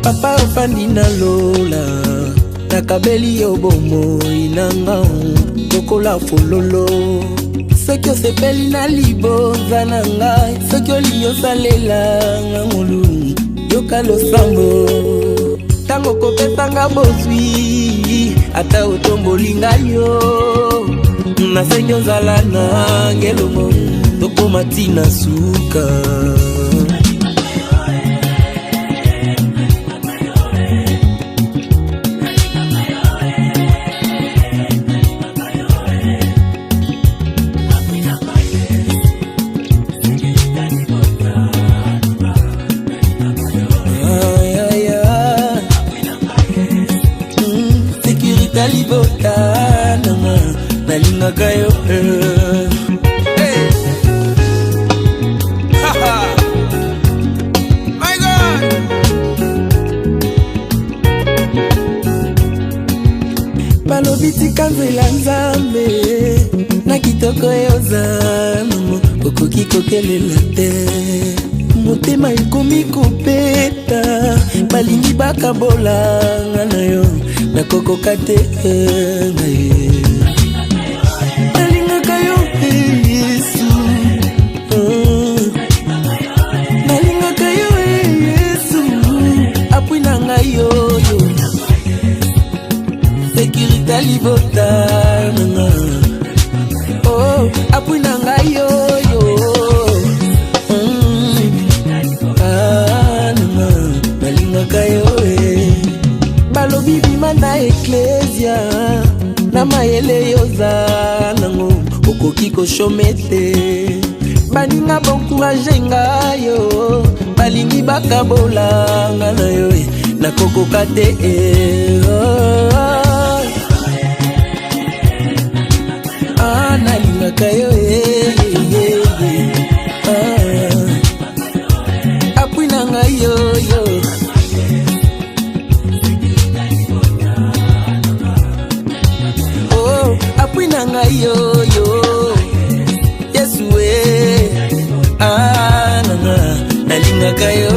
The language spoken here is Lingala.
Papa ofandi na lola nakabeli yo bomo inanga lokola fololo soki osepeli na libonza na ngai soki olingi osalela nga ngolu yoka losambo tango kopesanga bozwi ata otomboli ngai yo nasengi ozala na ngelongo tokoma tina suka. Libota nanga nalinga kayo hey. Haha. My God. Balobiti kanzela nzambe na kitoko yozana okoki kokelela te motema ekomi kopeta balingi bakabola nga na yo nakokoka te nalingaka yo Yesu nalingaka yo Yesu apui na ngai yoyo sekirita libota nanga oh apui na ngai yoyo nalingaka yo balobi bima na eklesia na mayele yoza nango okoki koshomete baninga boncourage ngayo balingi bakabola nga na yo nakokoka te nalingaka yo apui na ngai yoyo apui na ngai yoyo Yesu nanga nalingaka yo